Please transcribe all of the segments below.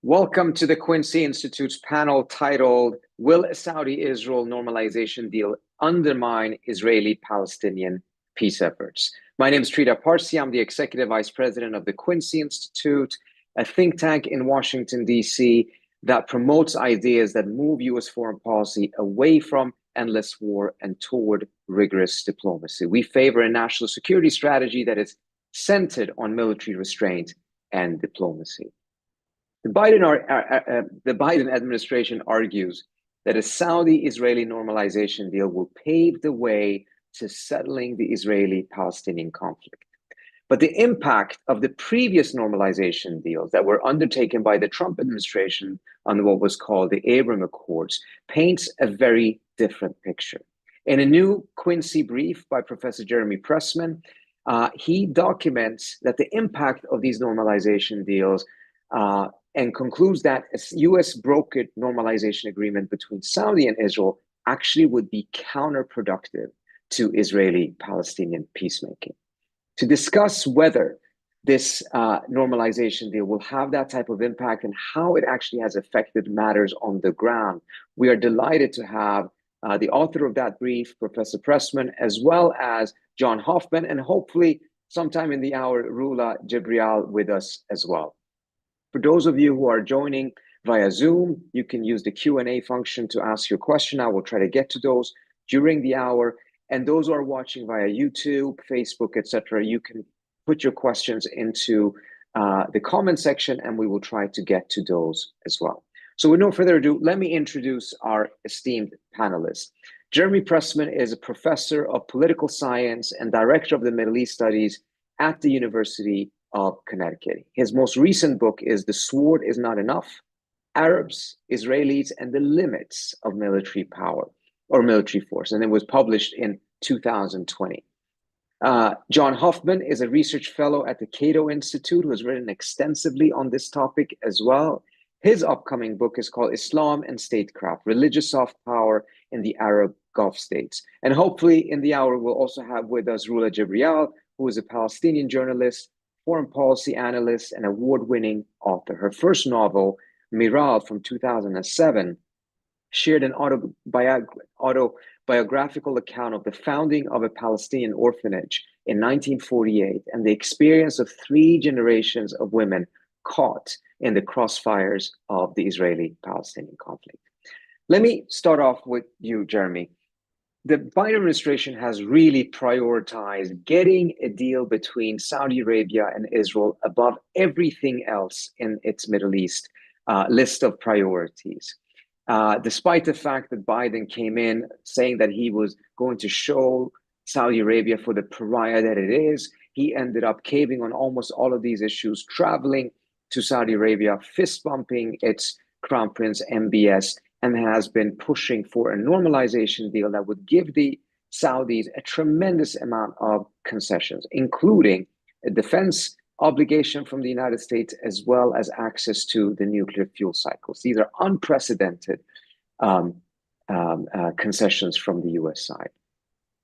Welcome to the Quincy Institute's panel titled, Will a Saudi-Israel Normalization Deal Undermine Israeli-Palestinian Peace Efforts? My name is Trita Parsi. I'm the Executive Vice President of the Quincy Institute, a think tank in Washington, D.C. that promotes ideas that move U.S. foreign policy away from endless war and toward rigorous diplomacy. We favor a national security strategy that is centered on military restraint and diplomacy. The Biden administration argues that a Saudi-Israeli normalization deal will pave the way to settling the Israeli-Palestinian conflict. But the impact of the previous normalization deals that were undertaken by the Trump administration on what was called the Abraham Accords paints a very different picture. In a new Quincy brief by Professor Jeremy Pressman, he documents that the impact of these normalization deals and concludes that a U.S. brokered normalization agreement between Saudi and Israel actually would be counterproductive to Israeli-Palestinian peacemaking. To discuss whether this normalization deal will have that type of impact and how it actually has affected matters on the ground, we are delighted to have the author of that brief, Professor Pressman, as well as Jon Hoffman, and hopefully sometime in the hour, Rula Jebreal with us as well. For those of you who are joining via Zoom, you can use the Q&A function to ask your question. I will try to get to those during the hour. And those who are watching via YouTube, Facebook, etc., you can put your questions into the comment section and we will try to get to those as well. So with no further ado, let me introduce our esteemed panelists. Jeremy Pressman is a professor of political science and director of the Middle East Studies at the University of Connecticut. His most recent book is The Sword Is Not Enough: Arabs, Israelis, and the Limits of Military Power or Military Force, and it was published in 2020. Jon Hoffman is a research fellow at the Cato Institute who has written extensively on this topic as well. His upcoming book is called Islam and Statecraft: Religious Soft Power in the Arab Gulf States. And hopefully in the hour, we'll also have with us Rula Jebreal, who is a Palestinian journalist, foreign policy analyst, and award-winning author. Her first novel, Miral, from 2007, shared an autobiographical account of the founding of a Palestinian orphanage in 1948 and the experience of 3 generations of women caught in the crossfires of the Israeli-Palestinian conflict. Let me start off with you, Jeremy. The Biden administration has really prioritized getting a deal between Saudi Arabia and Israel above everything else in its Middle East list of priorities. Despite the fact that Biden came in saying that he was going to show Saudi Arabia for the pariah that it is, he ended up caving on almost all of these issues, traveling to Saudi Arabia, fist bumping its crown prince MBS, and has been pushing for a normalization deal that would give the Saudis a tremendous amount of concessions, including a defense obligation from the United States, as well as access to the nuclear fuel cycles. These are unprecedented concessions from the US side.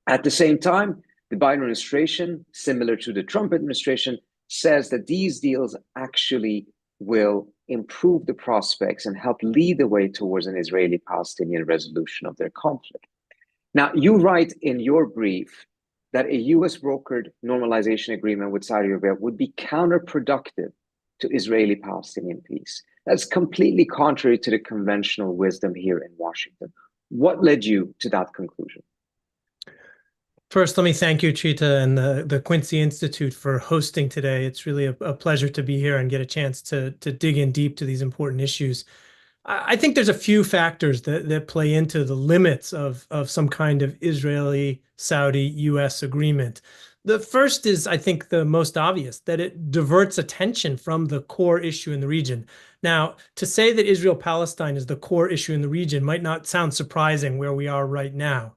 At the same time, the Biden administration, similar to the Trump administration, says that these deals actually will improve the prospects and help lead the way towards an Israeli-Palestinian resolution of their conflict. Now, you write in your brief that a US brokered normalization agreement with Saudi Arabia would be counterproductive to Israeli-Palestinian peace. That's completely contrary to the conventional wisdom here in Washington. What led you to that conclusion? First, let me thank you, Trita, and the Quincy Institute for hosting today. It's really a pleasure to be here and get a chance to dig in deep to these important issues. I think there's a few factors that play into the limits of some kind of Israeli-Saudi-US agreement. The first is, I think, the most obvious, that it diverts attention from the core issue in the region. Now, to say that Israel-Palestine is the core issue in the region might not sound surprising where we are right now.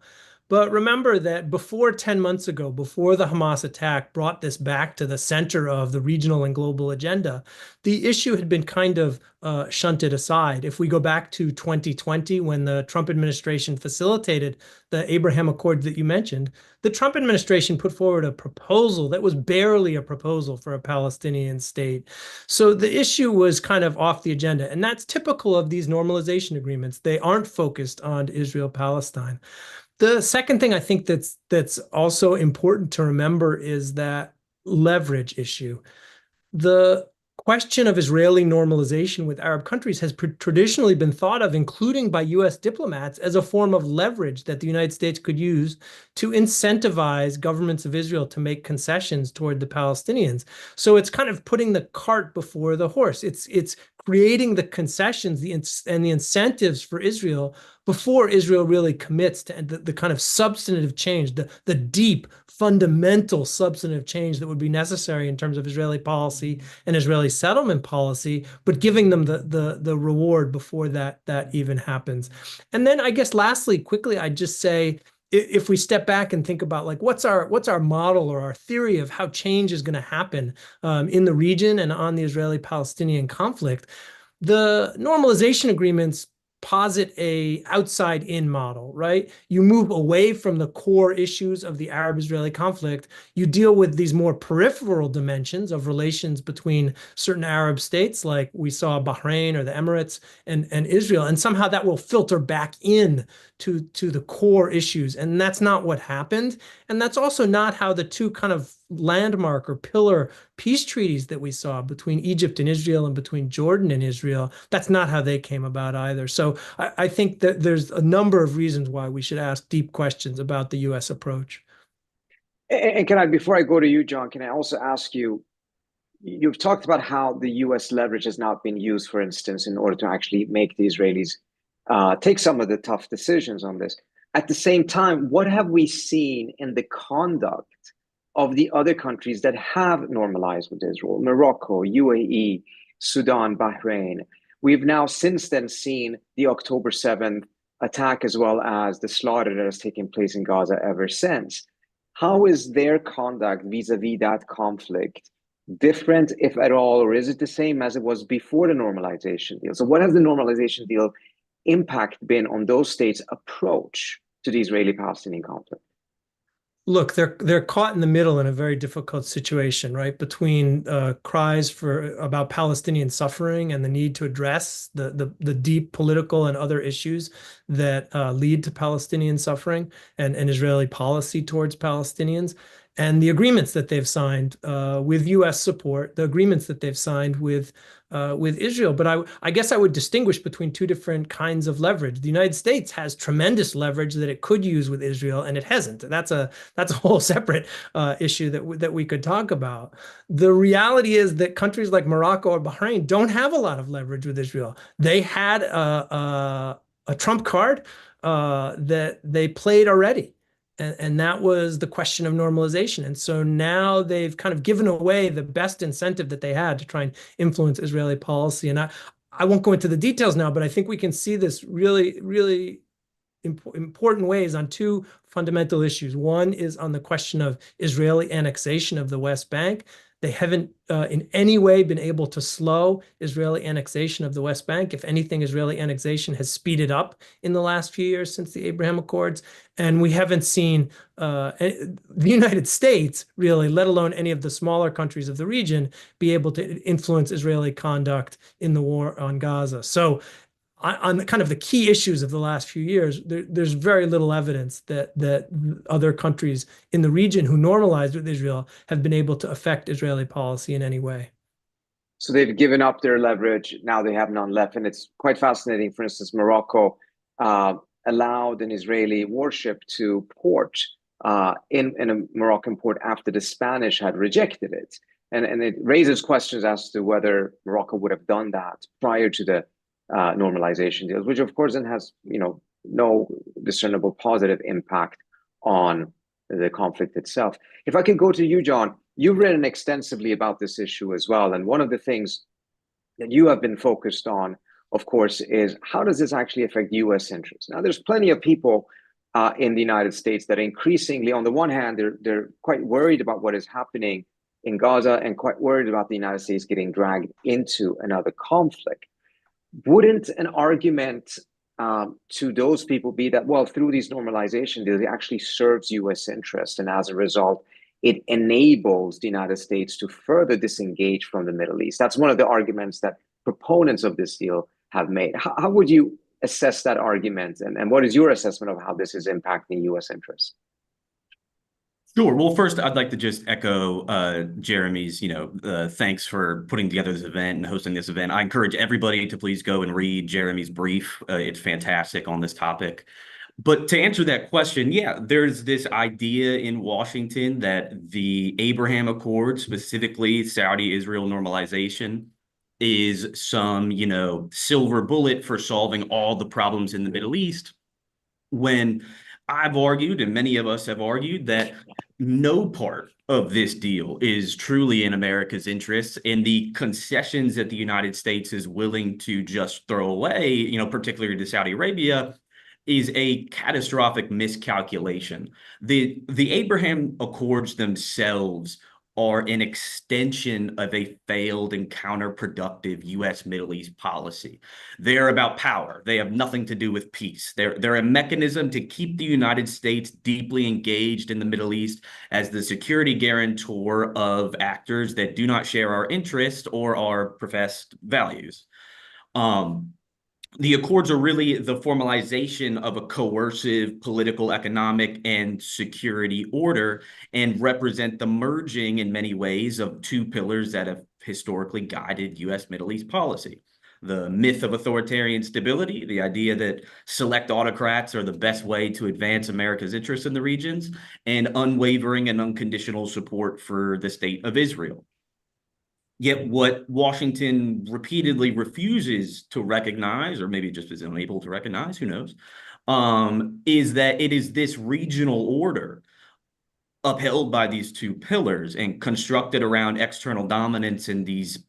But remember that before 10 months ago, before the Hamas attack brought this back to the center of the regional and global agenda, the issue had been kind of shunted aside. If we go back to 2020, when the Trump administration facilitated the Abraham Accords that you mentioned, the Trump administration put forward a proposal that was barely a proposal for a Palestinian state. So the issue was kind of off the agenda. And that's typical of these normalization agreements. They aren't focused on Israel-Palestine. The second thing I think that's also important to remember is that leverage issue. The question of Israeli normalization with Arab countries has traditionally been thought of, including by US diplomats, as a form of leverage that the United States could use to incentivize governments of Israel to make concessions toward the Palestinians. So it's kind of putting the cart before the horse. It's creating the concessions and the incentives for Israel before Israel really commits to the kind of substantive change, the deep, fundamental substantive change that would be necessary in terms of Israeli policy and Israeli settlement policy, but giving them the reward before that even happens. And then I guess lastly, quickly, I'd just say, if we step back and think about like what's our model or our theory of how change is going to happen in the region and on the Israeli-Palestinian conflict, the normalization agreements posit a outside-in model, right? You move away from the core issues of the Arab-Israeli conflict. You deal with these more peripheral dimensions of relations between certain Arab states, like we saw Bahrain or the Emirates and Israel, and somehow that will filter back in to the core issues. And that's not what happened. And that's also not how the two kind of landmark or pillar peace treaties that we saw between Egypt and Israel and between Jordan and Israel, that's not how they came about either. So I think that there's a number of reasons why we should ask deep questions about the US approach. And before I go to you, Jon, can I also ask you, you've talked about how the US leverage has not been used, for instance, in order to actually make the Israelis take some of the tough decisions on this. At the same time, what have we seen in the conduct of the other countries that have normalized with Israel? Morocco, UAE, Sudan, Bahrain. We've now since then seen the October 7th attack, as well as the slaughter that has taken place in Gaza ever since. How is their conduct vis-a-vis that conflict different, if at all, or is it the same as it was before the normalization deal? So what has the normalization deal impact been on those states' approach to the Israeli-Palestinian conflict? Look, they're caught in the middle in a very difficult situation, right? Between cries about Palestinian suffering and the need to address the deep political and other issues that lead to Palestinian suffering and Israeli policy towards Palestinians, and the agreements that they've signed with U.S. support, the agreements that they've signed with Israel. But I guess I would distinguish between two different kinds of leverage. The United States has tremendous leverage that it could use with Israel, and it hasn't. That's a whole separate issue that we could talk about. The reality is that countries like Morocco or Bahrain don't have a lot of leverage with Israel. They had a trump card that they played already. And that was the question of normalization. And so now they've kind of given away the best incentive that they had to try and influence Israeli policy. And I won't go into the details now, but I think we can see this really, really important ways on two fundamental issues. One is on the question of Israeli annexation of the West Bank. They haven't in any way been able to slow Israeli annexation of the West Bank. If anything, Israeli annexation has speeded up in the last few years since the Abraham Accords. And we haven't seen the United States, really, let alone any of the smaller countries of the region, be able to influence Israeli conduct in the war on Gaza. So on the kind of the key issues of the last few years, there's very little evidence that other countries in the region who normalized with Israel have been able to affect Israeli policy in any way. So they've given up their leverage. Now they have none left. And it's quite fascinating. For instance, Morocco allowed an Israeli warship to port in a Moroccan port after the Spanish had rejected it. And it raises questions as to whether Morocco would have done that prior to the normalization deals, which of course then has no discernible positive impact on the conflict itself. If I can go to you, Jon, you've written extensively about this issue as well, and one of the things that you have been focused on, of course, is how does this actually affect U.S. interests? Now, there's plenty of people in the United States that increasingly, on the one hand, they're quite worried about what is happening in Gaza and quite worried about the United States getting dragged into another conflict. Wouldn't an argument to those people be that, well, through these normalization deals, it actually serves U.S. interests, and as a result, it enables the United States to further disengage from the Middle East? That's one of the arguments that proponents of this deal have made. How would you assess that argument, and what is your assessment of how this is impacting U.S. interests? Sure. Well, first, I'd like to just echo Jeremy's, thanks for putting together this event and hosting this event. I encourage everybody to please go and read Jeremy's brief. It's fantastic on this topic. But to answer that question, yeah, there's this idea in Washington that the Abraham Accords, specifically Saudi-Israel normalization, is some, silver bullet for solving all the problems in the Middle East, when I've argued, and many of us have argued, that no part of this deal is truly in America's interests, and the concessions that the United States is willing to just throw away, particularly to Saudi Arabia, is a catastrophic miscalculation. The Abraham Accords themselves are an extension of a failed and counterproductive U.S. Middle East policy. They're about power. They have nothing to do with peace. They're a mechanism to keep the United States deeply engaged in the Middle East as the security guarantor of actors that do not share our interests or our professed values. The Accords are really the formalization of a coercive political, economic, and security order, and represent the merging in many ways of two pillars that have historically guided U.S. Middle East policy. The myth of authoritarian stability, the idea that select autocrats are the best way to advance America's interests in the regions, and unwavering and unconditional support for the state of Israel. Yet what Washington repeatedly refuses to recognize, or maybe just is unable to recognize, who knows, is that it is this regional order upheld by these two pillars and constructed around external dominance in these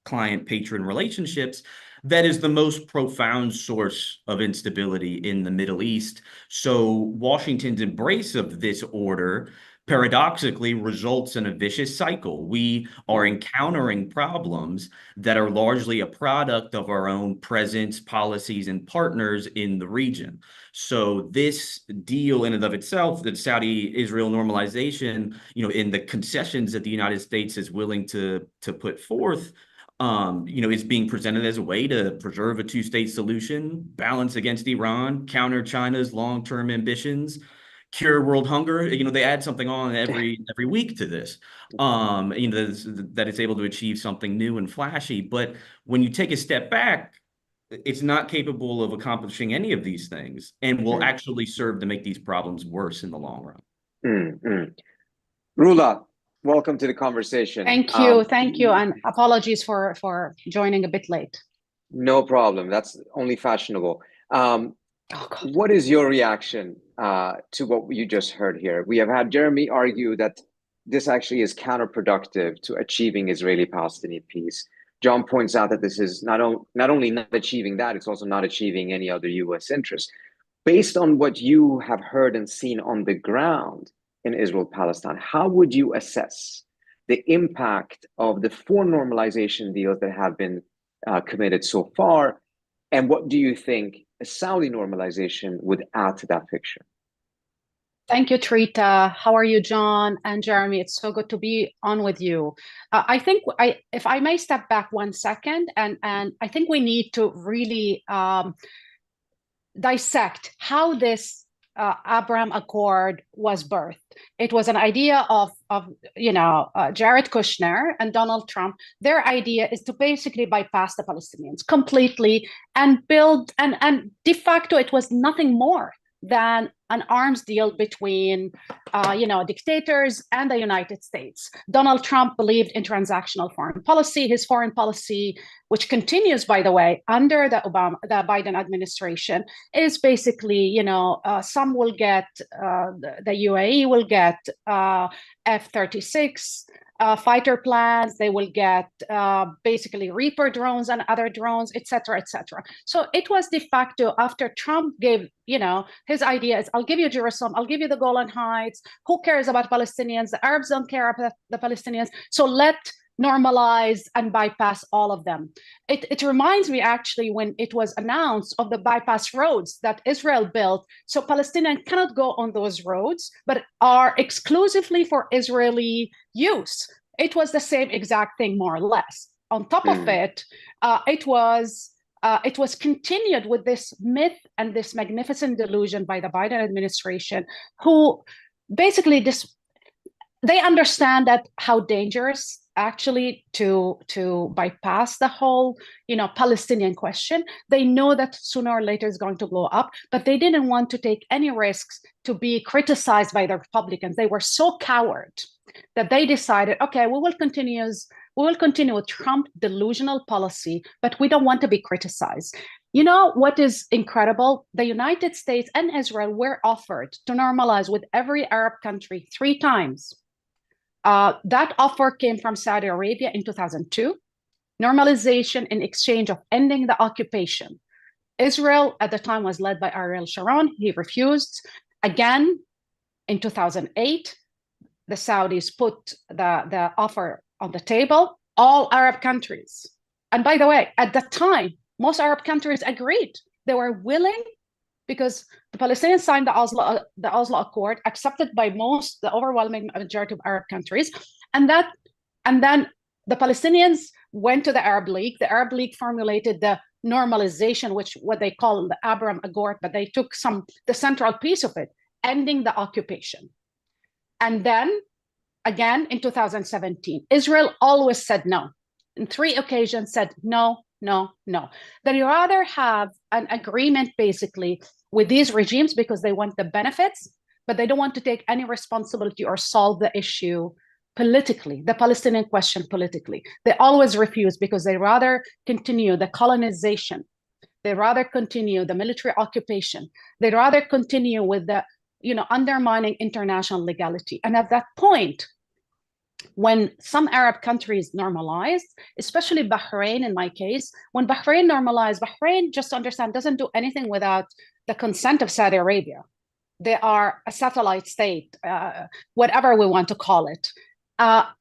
client-patron relationships that is the most profound source of instability in the Middle East. So Washington's embrace of this order paradoxically results in a vicious cycle. We are encountering problems that are largely a product of our own presence, policies, and partners in the region. So this deal in and of itself, the Saudi-Israel normalization, in the concessions that the United States is willing to put forth, is being presented as a way to preserve a two-state solution, balance against Iran, counter China's long-term ambitions, cure world hunger. They add something on every week to this, that it's able to achieve something new and flashy. But when you take a step back, it's not capable of accomplishing any of these things, and will actually serve to make these problems worse in the long run. Rula, welcome to the conversation. Thank you, and apologies for joining a bit late. No problem. That's only fashionable. What is your reaction to what you just heard here? We have had Jeremy argue that this actually is counterproductive to achieving Israeli-Palestinian peace. Jon points out that this is not only not achieving that, it's also not achieving any other U.S. interests. Based on what you have heard and seen on the ground in Israel-Palestine, how would you assess the impact of the 4 normalization deals that have been committed so far? And what do you think a Saudi normalization would add to that picture? Thank you, Trita. How are you, Jon and Jeremy? It's so good to be on with you. I think if I may step back 1 second, and I think we need to really dissect how this Abraham Accord was birthed. It was an idea of Jared Kushner and Donald Trump. Their idea is to basically bypass the Palestinians completely and build, and de facto it was nothing more than an arms deal between dictators and the United States. Donald Trump believed in transactional foreign policy. His foreign policy, which continues, by the way, under the Biden administration, is basically, some will get, the UAE will get F-36 fighter planes, they will get basically Reaper drones and other drones, et cetera, et cetera. So it was de facto after Trump gave, his idea is, I'll give you Jerusalem, I'll give you the Golan Heights. Who cares about Palestinians? The Arabs don't care about the Palestinians. So let's normalize and bypass all of them. It reminds me actually when it was announced of the bypass roads that Israel built. So Palestinians cannot go on those roads, but are exclusively for Israeli use. It was the same exact thing, more or less. On top of it, it was continued with this myth and this magnificent delusion by the Biden administration, who basically they understand that how dangerous actually to bypass the whole Palestinian question. They know that sooner or later it's going to blow up, but they didn't want to take any risks to be criticized by the Republicans. They were so coward that they decided, okay, we will continue with Trump delusional policy, but we don't want to be criticized. You know what is incredible? The United States and Israel were offered to normalize with every Arab country 3 times. That offer came from Saudi Arabia in 2002, normalization in exchange of ending the occupation. Israel at the time was led by Ariel Sharon. He refused. Again, in 2008, the Saudis put the offer on the table, all Arab countries. And by the way, at the time, most Arab countries agreed. They were willing, because the Palestinians signed the Oslo Accord, accepted by the overwhelming majority of Arab countries. And then the Palestinians went to the Arab League. The Arab League formulated the normalization, which what they call the Abraham Accord, but they took the central piece of it, ending the occupation. And then again in 2017, Israel always said no. In 3 occasions said no, no, no. They rather have an agreement basically with these regimes because they want the benefits, but they don't want to take any responsibility or solve the issue politically, the Palestinian question politically. They always refuse because they rather continue the colonization. They rather continue the military occupation. They rather continue with the, undermining international legality. And at that point, when some Arab countries normalized, especially Bahrain in my case, when Bahrain normalized, Bahrain, just to understand, doesn't do anything without the consent of Saudi Arabia. They are a satellite state, whatever we want to call it.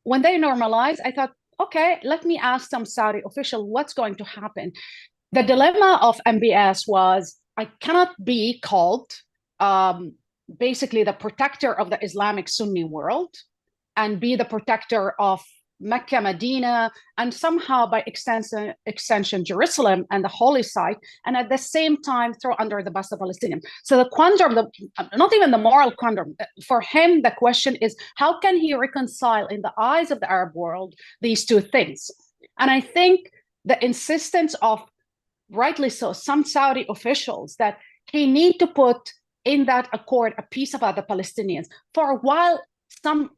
When they normalized, I thought, okay, let me ask some Saudi official what's going to happen. The dilemma of MBS was, I cannot be called basically the protector of the Islamic Sunni world and be the protector of Mecca, Medina, and somehow by extension, Jerusalem and the holy site, and at the same time throw under the bus the Palestinians. So the quandrum, not even the moral quandrum, for him, the question is, how can he reconcile in the eyes of the Arab world these 2 things? And I think the insistence of, rightly so, some Saudi officials that he need to put in that accord a piece about the Palestinians. For a while, some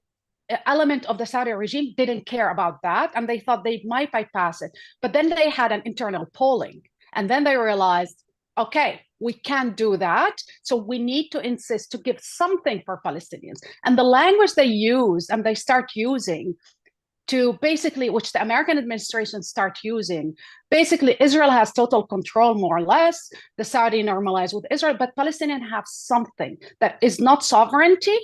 element of the Saudi regime didn't care about that, and they thought they might bypass it. But then they had an internal polling, and then they realized, okay, we can't do that, so we need to insist to give something for Palestinians. And the language they use and they start using to basically, which the American administration start using, basically Israel has total control, more or less. The Saudi normalized with Israel, but Palestinians have something that is not sovereignty,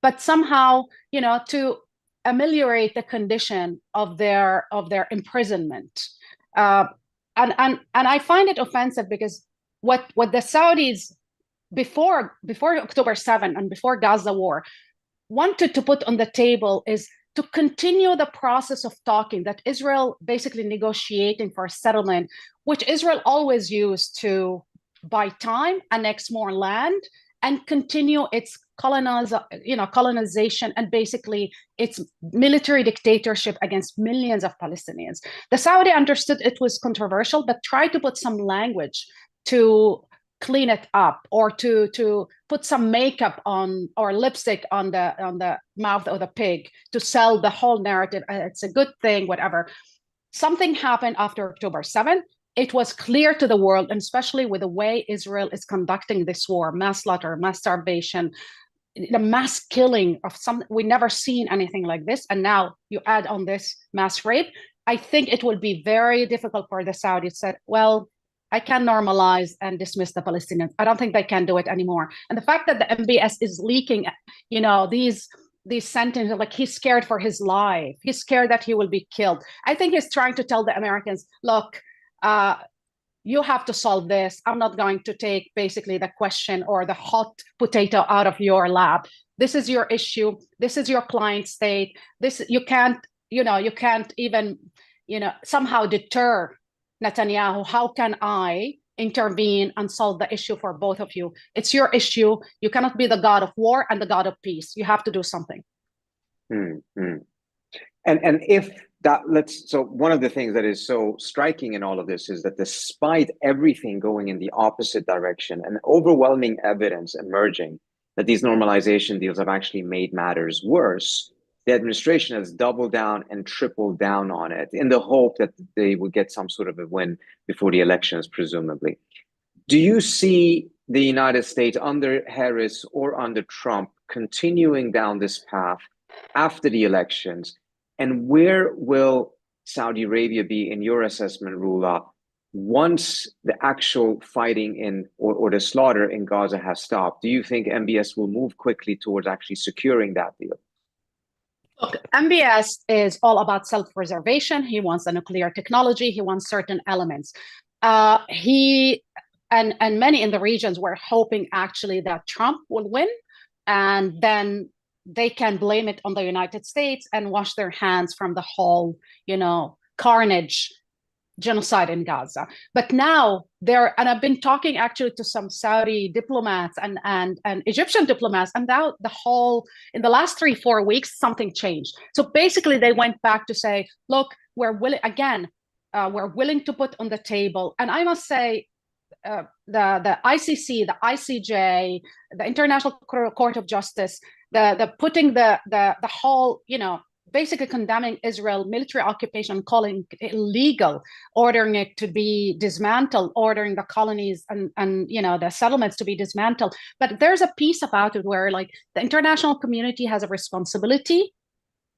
but somehow, to ameliorate the condition of their imprisonment. And I find it offensive because what the Saudis before October 7 and before Gaza war wanted to put on the table is to continue the process of talking that Israel basically negotiating for a settlement, which Israel always used to buy time, annex more land, and continue its colonization and basically its military dictatorship against millions of Palestinians. The Saudi understood it was controversial, but tried to put some language to clean it up, or to put some makeup on or lipstick on the mouth of the pig to sell the whole narrative. It's a good thing, whatever. Something happened after October 7. It was clear to the world, and especially with the way Israel is conducting this war, mass slaughter, mass starvation, the mass killing of some, we never seen anything like this. And now you add on this mass rape. I think it will be very difficult for the Saudis said, well, I can normalize and dismiss the Palestinians. I don't think they can do it anymore. And the fact that the MBS is leaking, these sentences, like he's scared for his life. He's scared that he will be killed. I think he's trying to tell the Americans, look, you have to solve this. I'm not going to take basically the question or the hot potato out of your lap. This is your issue. This is your client state. You can't even, somehow deter Netanyahu. How can I intervene and solve the issue for both of you? It's your issue. You cannot be the God of war and the God of peace. You have to do something. Mm-hmm. And if that, so one of the things that is so striking in all of this is that despite everything going in the opposite direction and overwhelming evidence emerging that these normalization deals have actually made matters worse, the administration has doubled down and tripled down on it in the hope that they would get some sort of a win before the elections, presumably. Do you see the United States under Harris or under Trump continuing down this path after the elections? And where will Saudi Arabia be in your assessment, Rula, once the actual fighting or the slaughter in Gaza has stopped? Do you think MBS will move quickly towards actually securing that deal? Look, MBS is all about self-preservation. He wants the nuclear technology. He wants certain elements. He and many in the regions were hoping actually that Trump will win, and then they can blame it on the United States and wash their hands from the whole, carnage, genocide in Gaza. But now and I've been talking actually to some Saudi diplomats and Egyptian diplomats, and now in the last 3-4 weeks, something changed. So basically they went back to say, look, we're willing to put on the table. And I must say, the ICC, the ICJ, the International Court of Justice, the putting the whole, basically condemning Israel military occupation, calling it illegal, ordering it to be dismantled, ordering the colonies and the settlements to be dismantled. But there's a piece about it where like the international community has a responsibility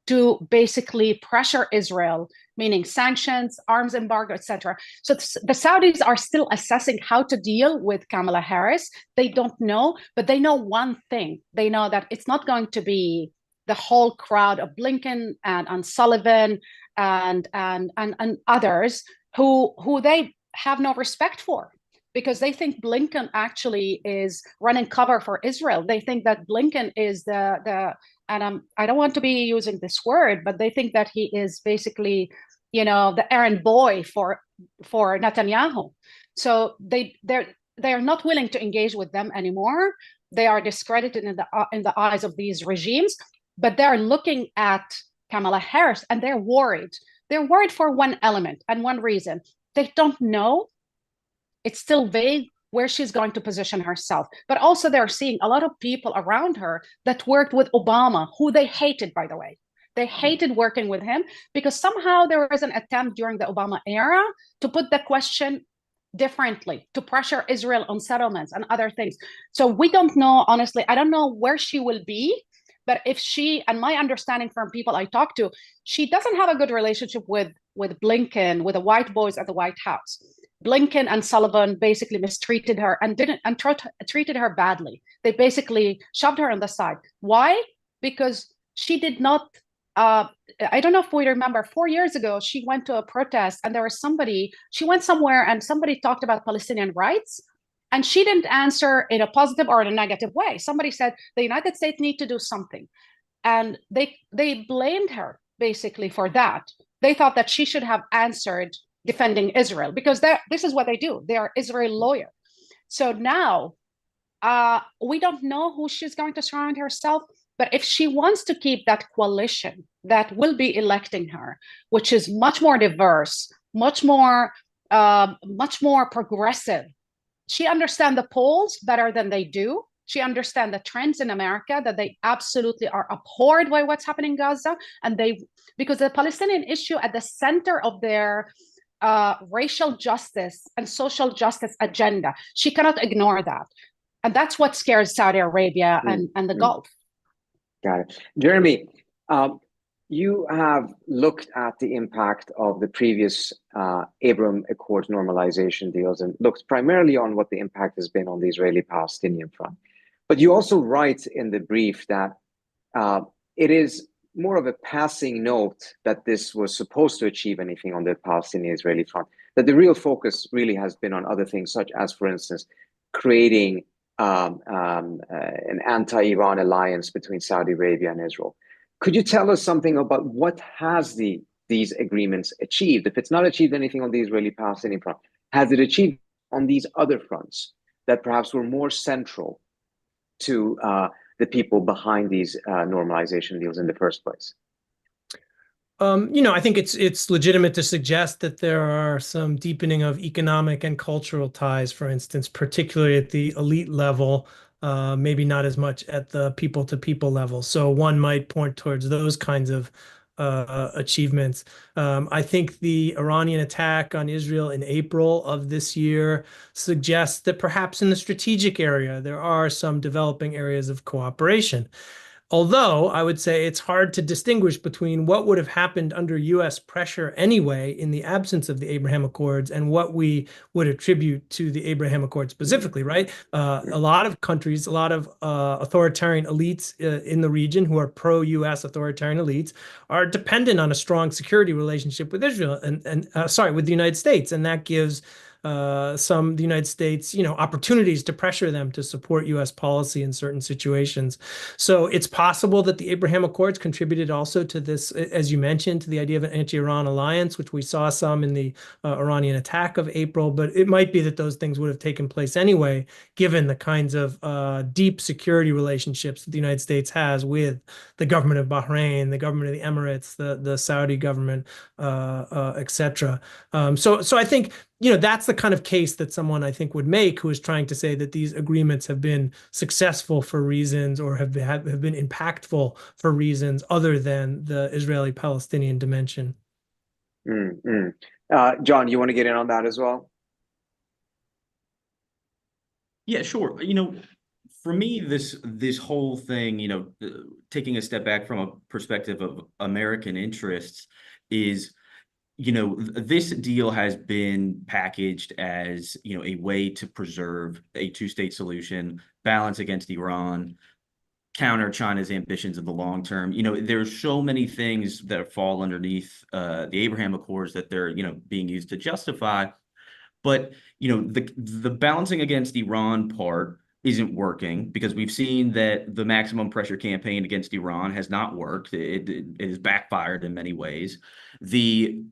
to basically pressure Israel, meaning sanctions, arms embargo, etc. So the Saudis are still assessing how to deal with Kamala Harris. They don't know, but they know one thing. They know that it's not going to be the whole crowd of Blinken and Sullivan and others who they have no respect for, because they think Blinken actually is running cover for Israel. They think that Blinken is and I don't want to be using this word, but they think that he is basically, the errand boy for Netanyahu. So they are not willing to engage with them anymore. They are discredited in the eyes of these regimes, but they're looking at Kamala Harris and they're worried. They're worried for one element and one reason. They don't know. It's still vague where she's going to position herself. But also they're seeing a lot of people around her that worked with Obama, who they hated, by the way. They hated working with him because somehow there was an attempt during the Obama era to put the question differently, to pressure Israel on settlements and other things. So we don't know, honestly, I don't know where she will be, but if she, and my understanding from people I talk to, she doesn't have a good relationship with Blinken, with the white boys at the White House. Blinken and Sullivan basically mistreated her and treated her badly. They basically shoved her on the side. Why? Because she did not, I don't know if we remember, 4 years ago, she went to a protest and she went somewhere and somebody talked about Palestinian rights. And she didn't answer in a positive or in a negative way. Somebody said the United States need to do something. And they blamed her basically for that. They thought that she should have answered defending Israel because this is what they do. They are Israel lawyer. So now we don't know who she's going to surround herself. But if she wants to keep that coalition that will be electing her, which is much more diverse, much more progressive, she understands the polls better than they do. She understands the trends in America, that they absolutely are abhorred by what's happening in Gaza. And because the Palestinian issue at the center of their racial justice and social justice agenda, she cannot ignore that. And that's what scares Saudi Arabia and the Gulf. Got it. Jeremy, you have looked at the impact of the previous Abraham Accords normalization deals and looked primarily on what the impact has been on the Israeli-Palestinian front. But you also write in the brief that it is more of a passing note that this was supposed to achieve anything on the Palestinian-Israeli front, that the real focus really has been on other things, such as, for instance, creating an anti-Iran alliance between Saudi Arabia and Israel. Could you tell us something about what has these agreements achieved? If it's not achieved anything on the Israeli-Palestinian front, has it achieved on these other fronts that perhaps were more central to the people behind these normalization deals in the first place? I think it's legitimate to suggest that there are some deepening of economic and cultural ties, for instance, particularly at the elite level, maybe not as much at the people-to-people level. So one might point towards those kinds of achievements. I think the Iranian attack on Israel in April of this year suggests that perhaps in the strategic area, there are some developing areas of cooperation. Although I would say it's hard to distinguish between what would have happened under U.S. pressure anyway in the absence of the Abraham Accords and what we would attribute to the Abraham Accords specifically, right? A lot of countries, a lot of authoritarian elites in the region who are pro-U.S. authoritarian elites are dependent on a strong security relationship with Israel with the United States, and that gives the United States, opportunities to pressure them to support U.S. policy in certain situations. So it's possible that the Abraham Accords contributed also to this, as you mentioned, to the idea of an anti-Iran alliance, which we saw some in the Iranian attack of April. But it might be that those things would have taken place anyway, given the kinds of deep security relationships that the United States has with the government of Bahrain, the government of the Emirates, the Saudi government, etc. So I think that's the kind of case that someone I think would make who is trying to say that these agreements have been successful for reasons or have been impactful for reasons other than the Israeli-Palestinian dimension. Jon, you want to get in on that as well? Yeah, sure. For me, this whole thing, taking a step back from a perspective of American interests is, this deal has been packaged as, a way to preserve a two-state solution, balance against Iran, counter China's ambitions in the long term. There's so many things that fall underneath the Abraham Accords that they're, being used to justify. But, the balancing against Iran part isn't working because we've seen that the maximum pressure campaign against Iran has not worked. It has backfired in many ways. The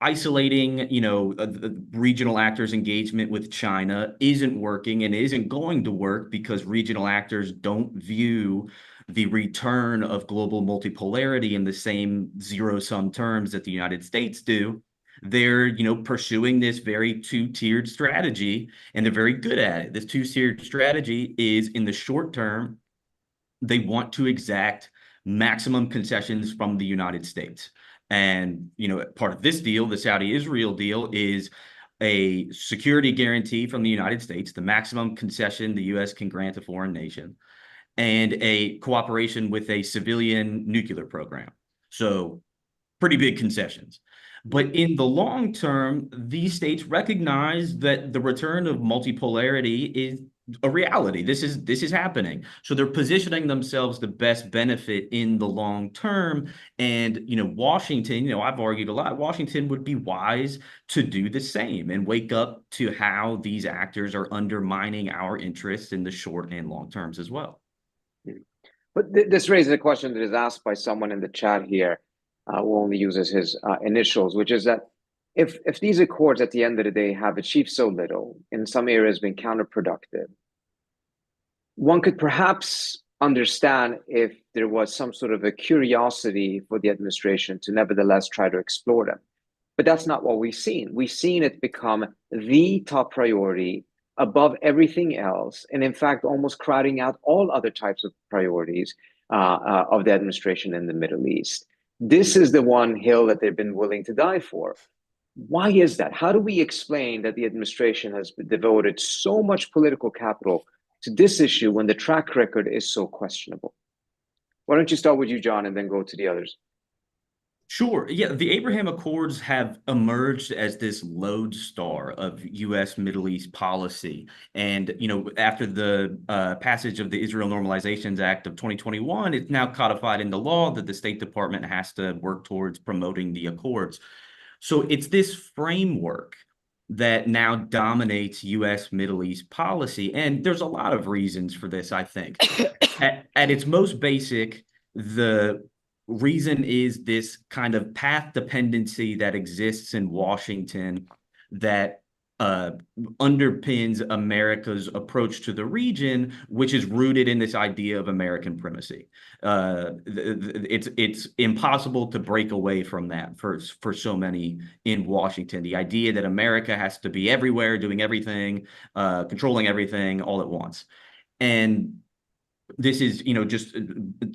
isolating, the regional actors' engagement with China isn't working and isn't going to work because regional actors don't view the return of global multipolarity in the same zero-sum terms that the United States do. They're, pursuing this very two-tiered strategy, and they're very good at it. This two-tiered strategy is, in the short term, they want to exact maximum concessions from the United States. And, part of this deal, the Saudi-Israel deal, is a security guarantee from the United States, the maximum concession the U.S. can grant a foreign nation, and a cooperation with a civilian nuclear program. So pretty big concessions. But in the long term, these states recognize that the return of multipolarity is a reality. This is happening. So they're positioning themselves to best benefit in the long term. And, Washington, I've argued a lot, Washington would be wise to do the same and wake up to how these actors are undermining our interests in the short and long terms as well. But this raises a question that is asked by someone in the chat here, who only uses his initials, which is that if these accords at the end of the day have achieved so little, in some areas been counterproductive, one could perhaps understand if there was some sort of a curiosity for the administration to nevertheless try to explore them. But that's not what we've seen. We've seen it become the top priority above everything else, and in fact, almost crowding out all other types of priorities of the administration in the Middle East. This is the one hill that they've been willing to die for. Why is that? How do we explain that the administration has devoted so much political capital to this issue when the track record is so questionable? Why don't you start with you, Jon, and then go to the others? Sure. Yeah, the Abraham Accords have emerged as this lodestar of U.S. Middle East policy. And, after the passage of the Israel Normalization Act of 2021, it's now codified into law that the State Department has to work towards promoting the Accords. So it's this framework that now dominates U.S. Middle East policy. And there's a lot of reasons for this, I think. At its most basic, the reason is this kind of path dependency that exists in Washington that underpins America's approach to the region, which is rooted in this idea of American primacy. It's impossible to break away from that for so many in Washington. The idea that America has to be everywhere, doing everything, controlling everything all at once. And this is, just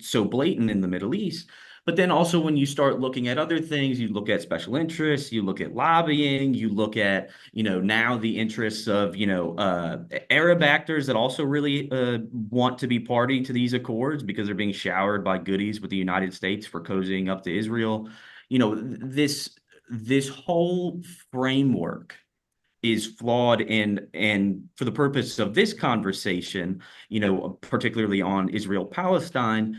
so blatant in the Middle East. But then also when you start looking at other things, you look at special interests, you look at lobbying, you look at, now the interests of, Arab actors that also really want to be party to these accords because they're being showered by goodies with the United States for cozying up to Israel. This whole framework is flawed, and for the purpose of this conversation, particularly on Israel-Palestine,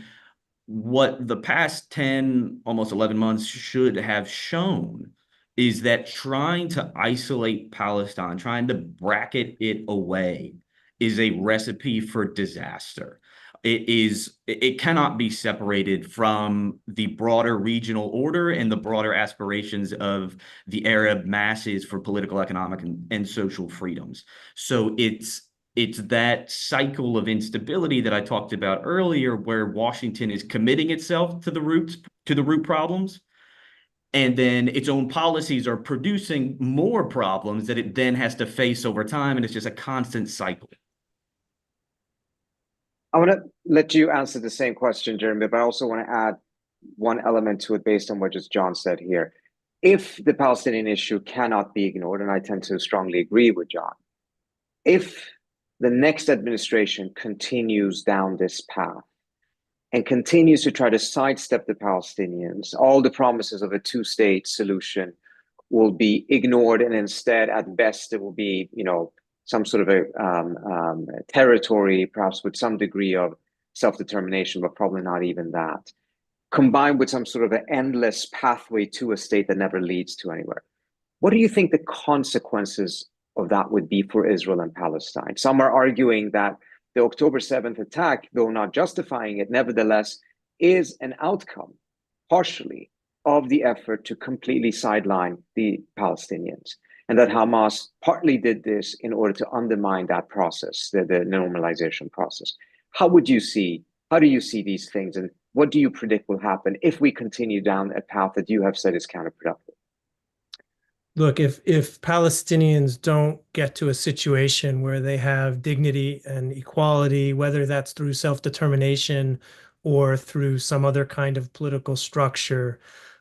what the past 10, almost 11 months should have shown is that trying to isolate Palestine, trying to bracket it away, is a recipe for disaster. It cannot be separated from the broader regional order and the broader aspirations of the Arab masses for political, economic, and social freedoms. So it's that cycle of instability that I talked about earlier, where Washington is committing itself to the root problems, and then its own policies are producing more problems that it then has to face over time, and it's just a constant cycle. I want to let you answer the same question, Jeremy, but I also want to add one element to it based on what just Jon said here. If the Palestinian issue cannot be ignored, and I tend to strongly agree with Jon, if the next administration continues down this path and continues to try to sidestep the Palestinians, all the promises of a two-state solution will be ignored, and instead, at best, it will be, some sort of a territory, perhaps with some degree of self-determination, but probably not even that, combined with some sort of an endless pathway to a state that never leads to anywhere. What do you think the consequences of that would be for Israel and Palestine? Some are arguing that the October 7th attack, though not justifying it, nevertheless is an outcome, partially, of the effort to completely sideline the Palestinians, and that Hamas partly did this in order to undermine that process, the normalization process. How do you see these things, and what do you predict will happen if we continue down a path that you have said is counterproductive? Look, if Palestinians don't get to a situation where they have dignity and equality, whether that's through self-determination or through some other kind of political structure,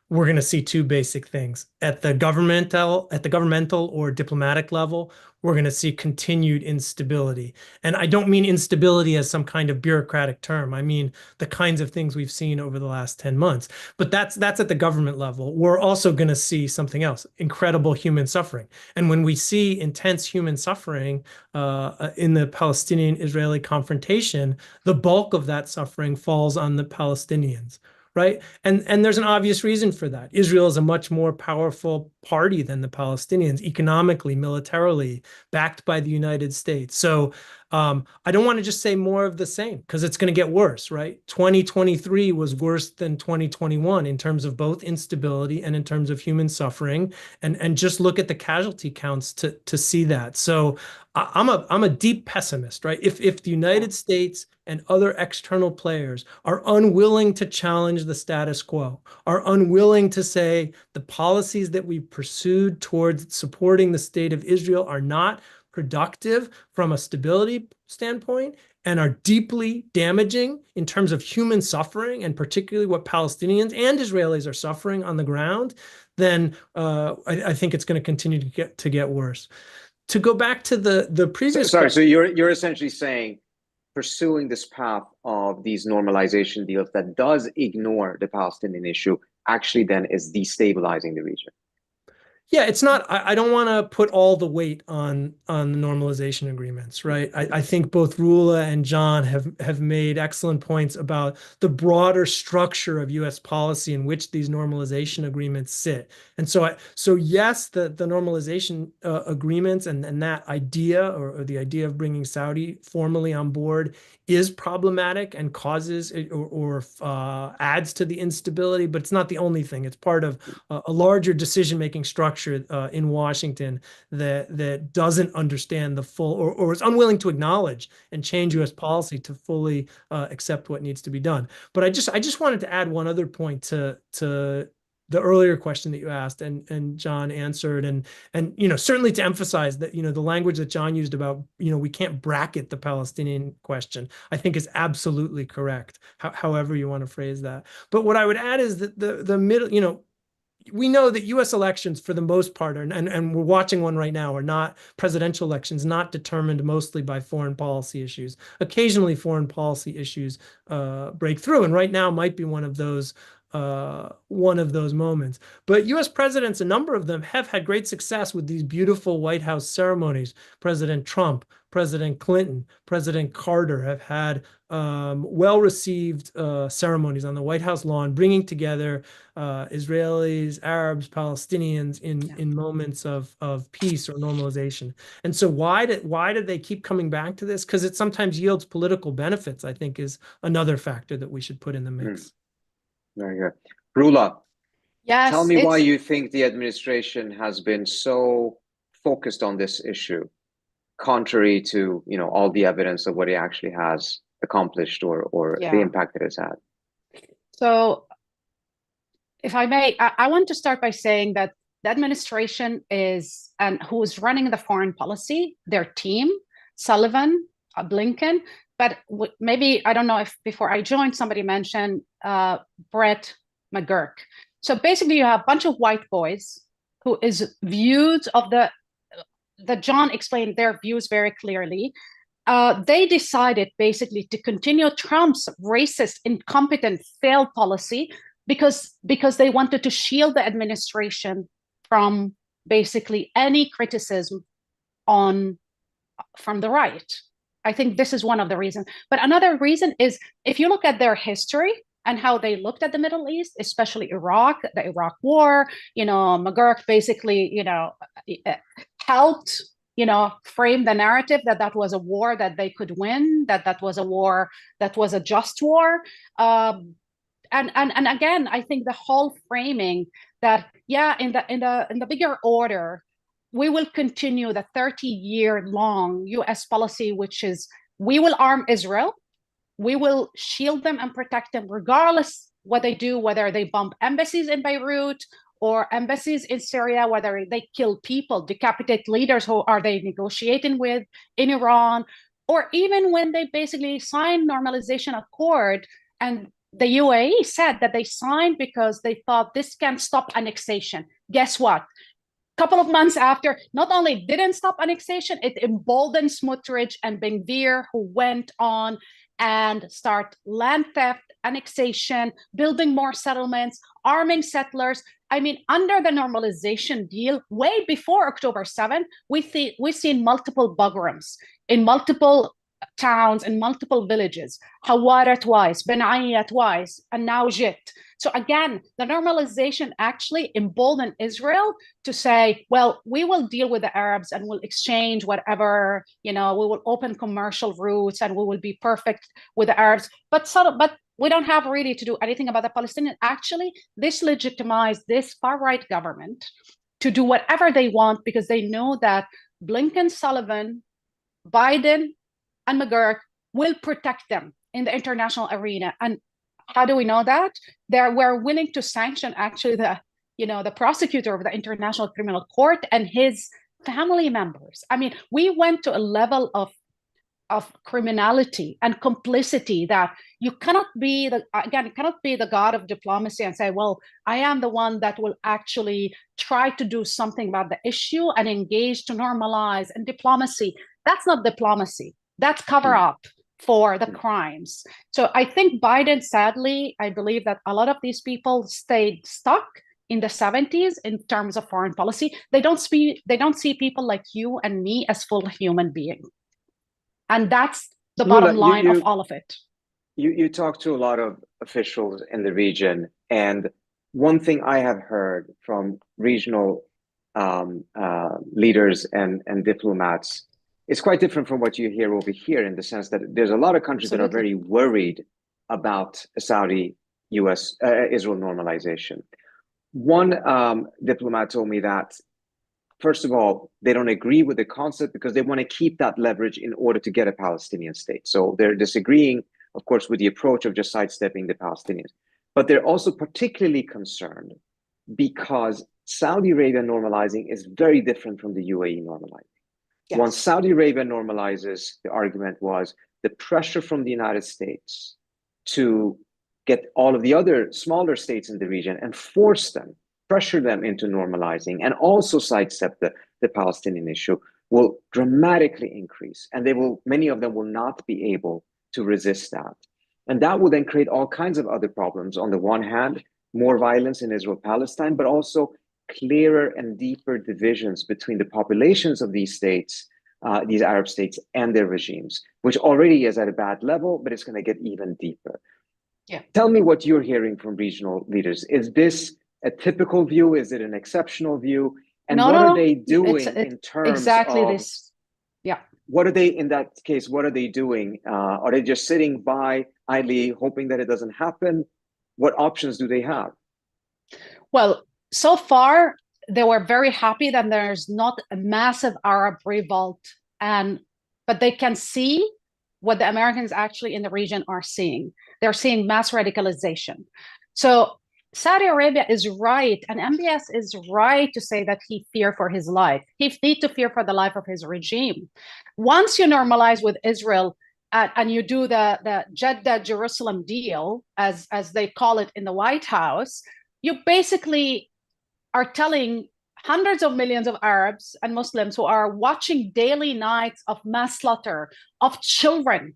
we're going to see two basic things. At the governmental or diplomatic level, we're going to see continued instability. And I don't mean instability as some kind of bureaucratic term. I mean the kinds of things we've seen over the last 10 months. But that's at the government level. We're also going to see something else, incredible human suffering. And when we see intense human suffering in the Palestinian-Israeli confrontation, the bulk of that suffering falls on the Palestinians. Right. And there's an obvious reason for that. Israel is a much more powerful party than the Palestinians, economically, militarily, backed by the United States. So I don't want to just say more of the same, because it's going to get worse. Right. 2023 was worse than 2021 in terms of both instability and in terms of human suffering. And just look at the casualty counts to see that. So I'm a deep pessimist. Right. If the United States and other external players are unwilling to challenge the status quo, are unwilling to say the policies that we pursued towards supporting the state of Israel are not productive from a stability standpoint and are deeply damaging in terms of human suffering, and particularly what Palestinians and Israelis are suffering on the ground, then I think it's going to continue to get worse. To go back to the previous. Sorry, so you're essentially saying pursuing this path of these normalization deals that does ignore the Palestinian issue actually then is destabilizing the region? Yeah, it's not, I don't want to put all the weight on the normalization agreements, right? I think both Rula and Jon have made excellent points about the broader structure of US policy in which these normalization agreements sit. And so yes, the normalization agreements and that idea or the idea of bringing Saudi formally on board is problematic and causes or adds to the instability, but it's not the only thing. It's part of a larger decision-making structure in Washington that doesn't understand the full or is unwilling to acknowledge and change U.S. policy to fully accept what needs to be done. But I just wanted to add one other point to the earlier question that you asked and Jon answered, and certainly to emphasize that the language that Jon used about we can't bracket the Palestinian question, I think is absolutely correct, however you want to phrase that. But what I would add is that the middle, we know that U.S. elections, for the most part, and we're watching one right now, are not presidential elections, not determined mostly by foreign policy issues. Occasionally, foreign policy issues break through, and right now might be one of those moments. But U.S. presidents, a number of them, have had great success with these beautiful White House ceremonies. President Trump, President Clinton, President Carter have had well-received ceremonies on the White House lawn, bringing together Israelis, Arabs, Palestinians in moments of peace or normalization. And so why did they keep coming back to this? Because it sometimes yields political benefits, I think, is another factor that we should put in the mix. Very good. Rula, Yes, tell me why you think the administration has been so focused on this issue, contrary to all the evidence of what it actually has accomplished or the impact it has had. So, if I may, I want to start by saying that the administration who is running the foreign policy, their team, Sullivan, Blinken, but maybe, I don't know if before I joined, somebody mentioned Brett McGurk. So basically you have a bunch of white boys who is views of that Jon explained their views very clearly. They decided basically to continue Trump's racist, incompetent, failed policy because they wanted to shield the administration from basically any criticism from the right. I think this is one of the reasons. But another reason is if you look at their history and how they looked at the Middle East, especially Iraq, the Iraq War, McGurk basically, helped, frame the narrative that was a war that they could win, that was a war that was a just war. And again, I think the whole framing that, in the bigger order, we will continue the 30-year-long U.S. policy, which is we will arm Israel, we will shield them and protect them regardless what they do, whether they bomb embassies in Beirut or embassies in Syria, whether they kill people, decapitate leaders who are they negotiating with in Iran, or even when they basically signed normalization accord and the UAE said that they signed because they thought this can stop annexation. Guess what? Couple of months after, not only didn't stop annexation, it emboldened Smotrich and Ben-Gvir, who went on and start land theft, annexation, building more settlements, arming settlers. I mean, under the normalization deal, way before October 7th, we've seen multiple pogroms in multiple towns and multiple villages, Hawara twice, Ben Aya twice, and now Jit. So again, the normalization actually emboldened Israel to say, well, we will deal with the Arabs and we'll exchange whatever, we will open commercial routes and we will be perfect with the Arabs. But we don't have really to do anything about the Palestinians. Actually, this legitimized this far-right government to do whatever they want because they know that Blinken, Sullivan, Biden, and McGurk will protect them in the international arena. And how do we know that? We're willing to sanction actually the prosecutor of the International Criminal Court and his family members. I mean, we went to a level of criminality and complicity that you cannot be the god of diplomacy and say, well, I am the one that will actually try to do something about the issue and engage to normalize. And diplomacy, that's not diplomacy. That's cover up. for the crimes. So I think Biden, sadly, I believe that a lot of these people stayed stuck in the 70s in terms of foreign policy. They don't see people like you and me as full human beings. And that's the bottom line of all of it. You talk to a lot of officials in the region, and one thing I have heard from regional leaders and diplomats is quite different from what you hear over here, in the sense that there's a lot of countries that are very worried about Saudi-US-Israel normalization. One diplomat told me that, first of all, they don't agree with the concept because they want to keep that leverage in order to get a Palestinian state. So they're disagreeing, of course, with the approach of just sidestepping the Palestinians. But they're also particularly concerned because Saudi Arabia normalizing is very different from the UAE normalizing. Yes. Once Saudi Arabia normalizes, the argument was the pressure from the United States to get all of the other smaller states in the region and pressure them into normalizing, and also sidestep the Palestinian issue, will dramatically increase. And many of them will not be able to resist that. And that will then create all kinds of other problems. On the one hand, more violence in Israel-Palestine, but also clearer and deeper divisions between the populations of these states, these Arab states, and their regimes, which already is at a bad level, but it's going to get even deeper. Yeah. Tell me what you're hearing from regional leaders. Is this a typical view? Is it an exceptional view? And what are they doing in terms of this? Yeah. What are they, in that case, what are they doing? Are they just sitting by idly hoping that it doesn't happen? What options do they have? Well, so far, they were very happy that there's not a massive Arab revolt, but they can see what the Americans actually in the region are seeing. They're seeing mass radicalization. So Saudi Arabia is right, and MBS is right to say that he feared for his life. He needs to fear for the life of his regime. Once you normalize with Israel and you do the Jeddah-Jerusalem deal, as they call it in the White House, you basically are telling hundreds of millions of Arabs and Muslims who are watching daily nights of mass slaughter of children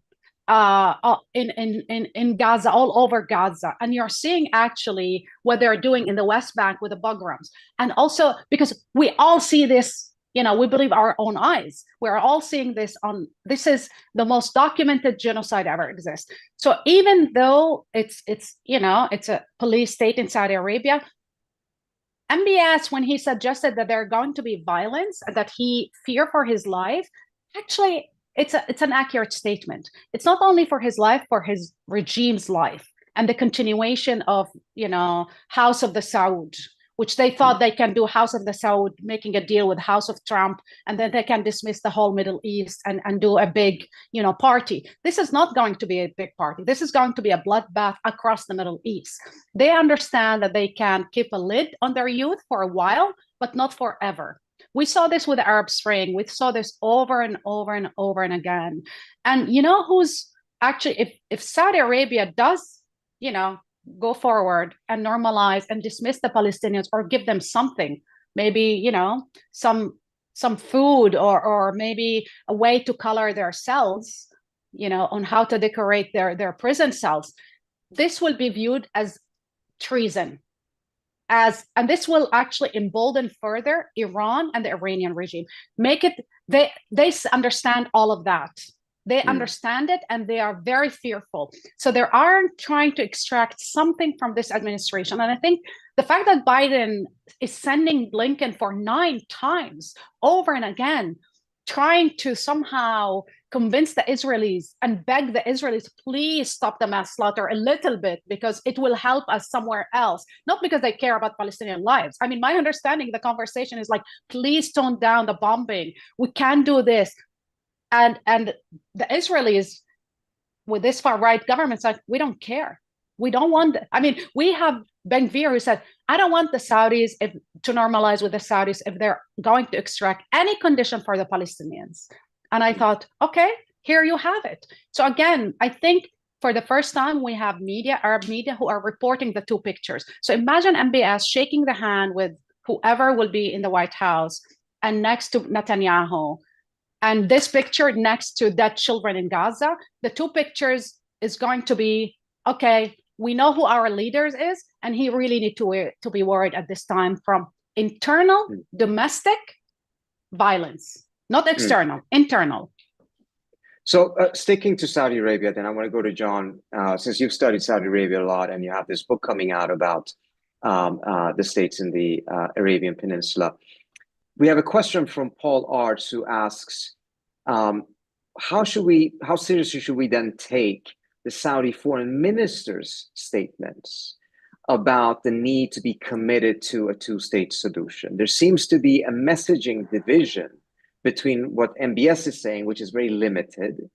in Gaza, all over Gaza. And you're seeing actually what they're doing in the West Bank with the pogroms. And also because we all see this, we believe our own eyes. We're all seeing this this is the most documented genocide ever exists. So even though it's a police state in Saudi Arabia, MBS, when he suggested that there are going to be violence and that he feared for his life, actually, it's an accurate statement. It's not only for his life, for his regime's life and the continuation of, House of the Saud, which they thought they can do House of the Saud, making a deal with House of Trump, and then they can dismiss the whole Middle East and do a big, party. This is not going to be a big party. This is going to be a bloodbath across the Middle East. They understand that they can keep a lid on their youth for a while, but not forever. We saw this with the Arab Spring. We saw this over and over and over and again. And who's actually, if Saudi Arabia does, go forward and normalize and dismiss the Palestinians or give them something, maybe, some food or maybe a way to color their cells, on how to decorate their prison cells, this will be viewed as treason. And this will actually embolden further Iran and the Iranian regime. They understand all of that. They understand it, and they are very fearful. So they are trying to extract something from this administration. And I think the fact that Biden is sending Blinken for 9 times over and again, trying to somehow convince the Israelis and beg the Israelis, please stop the mass slaughter a little bit because it will help us somewhere else. Not because they care about Palestinian lives. I mean, my understanding, the conversation is like, please tone down the bombing. We can do this. And the Israelis with this far-right government said, we don't care. We don't want it. I mean, we have Ben-Gvir who said, I don't want the Saudis to normalize with the Saudis if they're going to extract any condition for the Palestinians. And I thought, okay, here you have it. So again, I think for the first time, we have Arab media, who are reporting the 2 pictures. So imagine MBS shaking the hand with whoever will be in the White House and next to Netanyahu, And this picture next to dead children in Gaza, the two pictures is going to be, okay, we know who our leaders is, and he really need to be worried at this time from internal domestic violence, not external, internal. So sticking to Saudi Arabia, then I want to go to Jon, since you've studied Saudi Arabia a lot and you have this book coming out about the states in the Arabian Peninsula. We have a question from Paul Arts who asks, how seriously should we then take the Saudi foreign minister's statements about the need to be committed to a two-state solution? There seems to be a messaging division between what MBS is saying, which is very limited,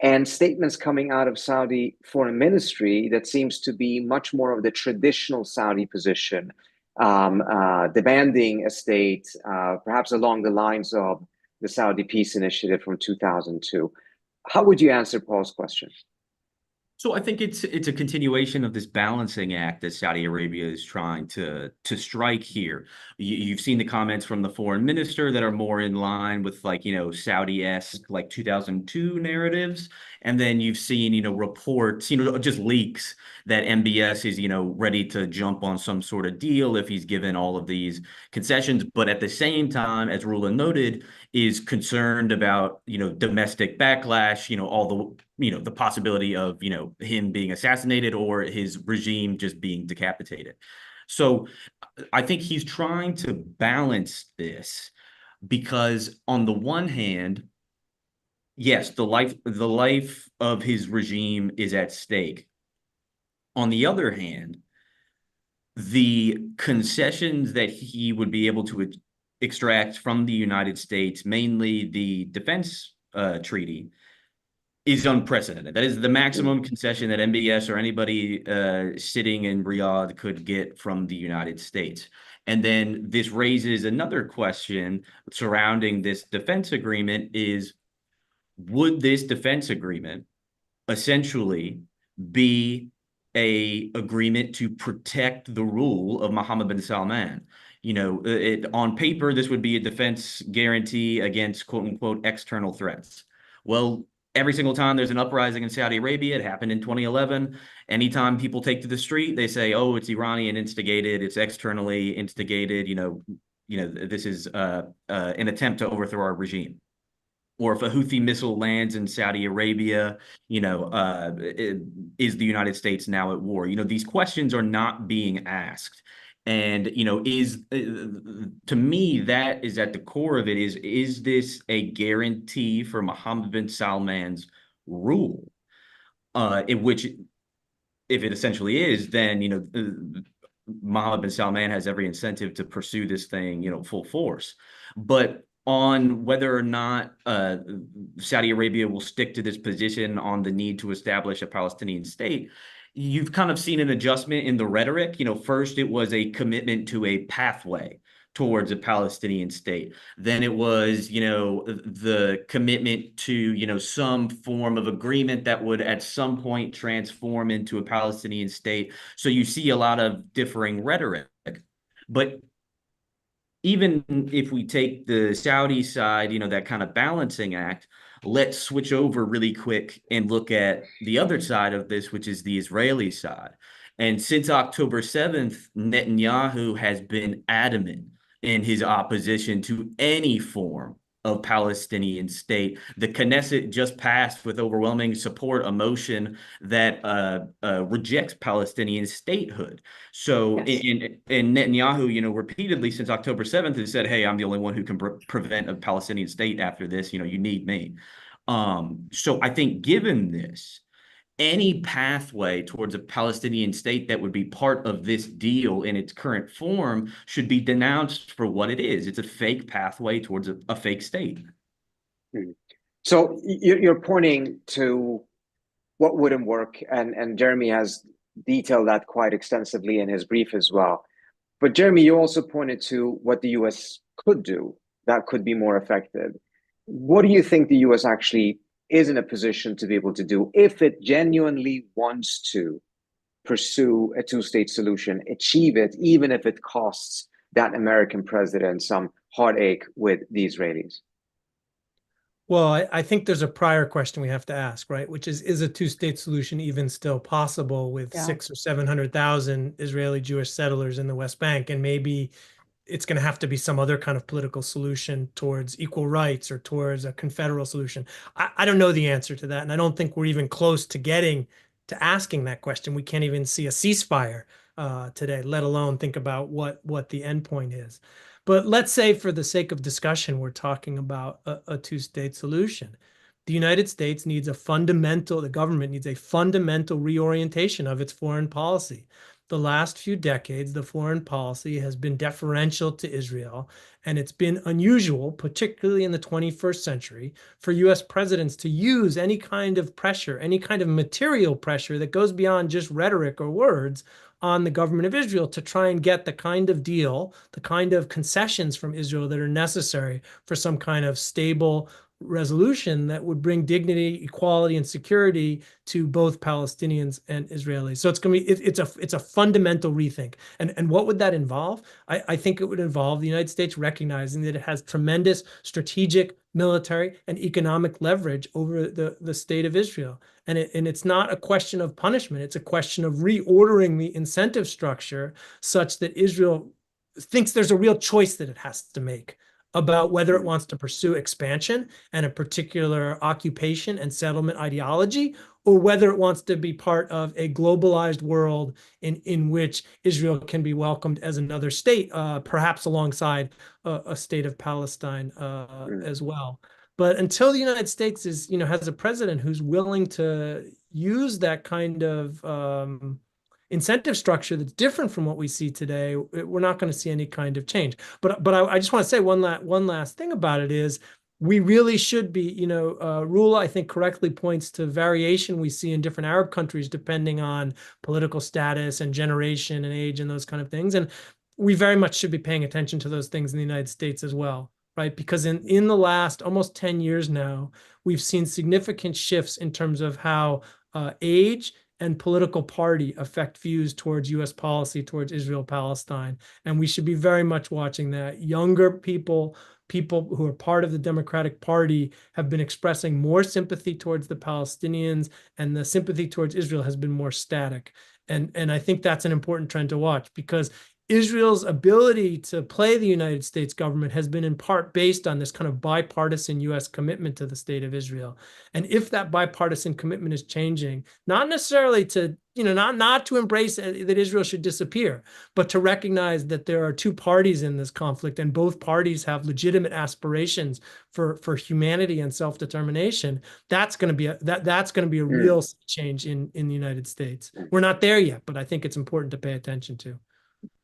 and statements coming out of Saudi foreign ministry that seems to be much more of the traditional Saudi position, demanding a state, perhaps along the lines of the Saudi Peace Initiative from 2002. How would you answer Paul's question? So I think it's a continuation of this balancing act that Saudi Arabia is trying to strike here. You've seen the comments from the foreign minister that are more in line with, like, Saudi-esque, like 2002 narratives. And then you've seen, reports, just leaks that MBS is, ready to jump on some sort of deal if he's given all of these concessions. But at the same time, as Rula noted, is concerned about, domestic backlash, all the possibility of, him being assassinated or his regime just being decapitated. So I think he's trying to balance this because on the one hand, yes, the life of his regime is at stake. On the other hand, the concessions that he would be able to extract from the United States, mainly the defense treaty, is unprecedented. That is the maximum concession that MBS or anybody sitting in Riyadh could get from the United States. And then this raises another question surrounding this defense agreement is, would this defense agreement essentially be an agreement to protect the rule of Mohammed bin Salman? On paper, this would be a defense guarantee against quote unquote external threats. Well, every single time there's an uprising in Saudi Arabia, it happened in 2011. Anytime people take to the street, they say, oh, it's Iranian instigated, it's externally instigated, this is an attempt to overthrow our regime. Or if a Houthi missile lands in Saudi Arabia, is the United States now at war? These questions are not being asked. And, to me, that is at the core of it is this a guarantee for Mohammed bin Salman's rule? In which, if it essentially is, then, Mohammed bin Salman has every incentive to pursue this thing, full force. But on whether or not Saudi Arabia will stick to this position on the need to establish a Palestinian state, you've kind of seen an adjustment in the rhetoric. First it was a commitment to a pathway towards a Palestinian state. Then it was, the commitment to, some form of agreement that would at some point transform into a Palestinian state. So you see a lot of differing rhetoric. But even if we take the Saudi side, that kind of balancing act, let's switch over really quick and look at the other side of this, which is the Israeli side. And since October 7th, Netanyahu has been adamant in his opposition to any form of Palestinian state. The Knesset just passed with overwhelming support a motion that rejects Palestinian statehood. So yes. in Netanyahu, repeatedly since October 7th has said, hey, I'm the only one who can prevent a Palestinian state after this. You need me. So I think given this, any pathway towards a Palestinian state that would be part of this deal in its current form should be denounced for what it is. It's a fake pathway towards a fake state. So you're pointing to what wouldn't work, and Jeremy has detailed that quite extensively in his brief as well. But Jeremy, you also pointed to what the US could do that could be more effective. What do you think the US actually is in a position to be able to do if it genuinely wants to pursue a two-state solution, achieve it, even if it costs that American president some heartache with the Israelis? Well, I think there's a prior question we have to ask, right? Which is a two-state solution even still possible with 600,000 or 700,000 Israeli Jewish settlers in the West Bank? And maybe it's going to have to be some other kind of political solution towards equal rights or towards a confederal solution. I don't know the answer to that. And I don't think we're even close to getting to asking that question. We can't even see a ceasefire today, let alone think about what the endpoint is. But let's say for the sake of discussion, we're talking about a two-state solution. The United States needs the government needs a fundamental reorientation of its foreign policy. The last few decades, the foreign policy has been deferential to Israel, and it's been unusual, particularly in the 21st century, for US presidents to use any kind of pressure, any kind of material pressure that goes beyond just rhetoric or words on the government of Israel to try and get the kind of deal, the kind of concessions from Israel that are necessary for some kind of stable resolution that would bring dignity, equality, and security to both Palestinians and Israelis. So it's going to be it's a fundamental rethink. And what would that involve? I think it would involve the United States recognizing that it has tremendous strategic, military, and economic leverage over the state of Israel. And it's not a question of punishment. It's a question of reordering the incentive structure such that Israel thinks there's a real choice that it has to make about whether it wants to pursue expansion and a particular occupation and settlement ideology, or whether it wants to be part of a globalized world in which Israel can be welcomed as another state, perhaps alongside a state of Palestine as well. But until the United States has a president who's willing to use that kind of incentive structure that's different from what we see today, we're not going to see any kind of change. But I just want to say one last thing about it is we really should be, Rula, I think, correctly points to variation we see in different Arab countries depending on political status and generation and age and those kind of things. And we very much should be paying attention to those things in the United States as well, right? Because in the last almost 10 years now, we've seen significant shifts in terms of how age and political party affect views towards U.S. policy towards Israel-Palestine. And we should be very much watching that. Younger people who are part of the Democratic Party have been expressing more sympathy towards the Palestinians, and the sympathy towards Israel has been more static. And I think that's an important trend to watch, because Israel's ability to play the United States government has been in part based on this kind of bipartisan U.S. commitment to the state of Israel. And if that bipartisan commitment is changing, not necessarily to, not to embrace that Israel should disappear, but to recognize that there are two parties in this conflict, and both parties have legitimate aspirations for humanity and self-determination, that's going to be a real change in the United States. We're not there yet, but I think it's important to pay attention to.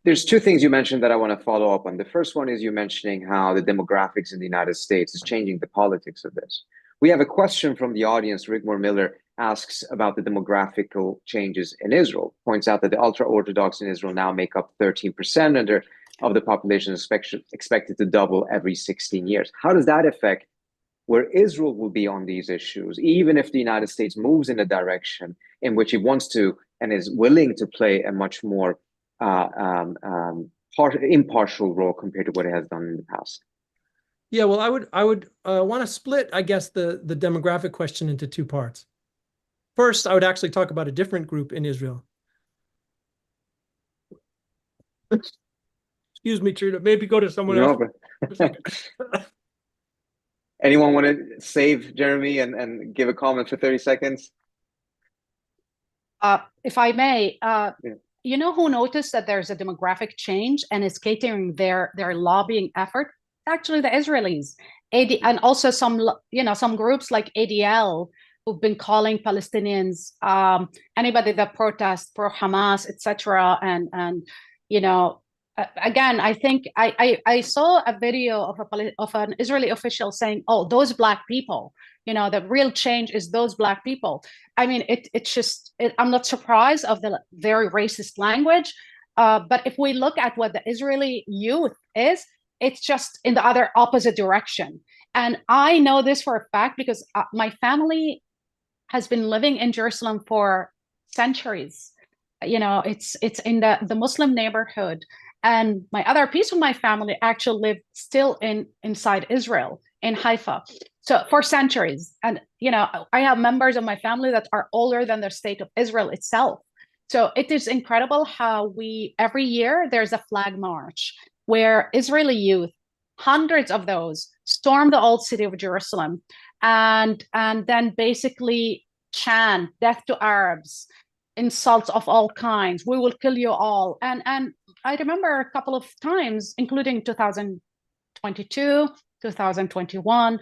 There's two things you mentioned that I want to follow up on. The first one is you mentioning how the demographics in the United States is changing the politics of this. We have a question from the audience. Rigmore Miller asks about the demographical changes in Israel, points out that the ultra-Orthodox in Israel now make up 13% of the population, expected to double every 16 years. How does that affect where Israel will be on these issues, even if the United States moves in a direction in which it wants to and is willing to play a much more impartial role compared to what it has done in the past? Yeah, well, I would want to split, I guess, the demographic question into two parts. First, I would actually talk about a different group in Israel. Excuse me, Trita. Maybe go to someone else. Anyone want to save Jeremy and give a comment for 30 seconds? If I may, you know who noticed that there's a demographic change and is catering their lobbying effort? Actually, the Israelis, and also some groups like ADL, who've been calling Palestinians, anybody that protests pro Hamas, etc. And again, I think I saw a video of an Israeli official saying, "Oh, those Black people, the real change is those Black people." I mean, I'm not surprised of the very racist language, but if we look at what the Israeli youth is, it's just in the other opposite direction. And I know this for a fact because my family has been living in Jerusalem for centuries. It's in the Muslim neighborhood. And my other piece of my family actually lived still inside Israel, in Haifa. So for centuries, and I have members of my family that are older than the state of Israel itself. So it is incredible how every year there's a flag march where Israeli youth, hundreds of those, storm the old city of Jerusalem and then basically chant death to Arabs, insults of all kinds, we will kill you all. And I remember a couple of times, including 2022, 2021,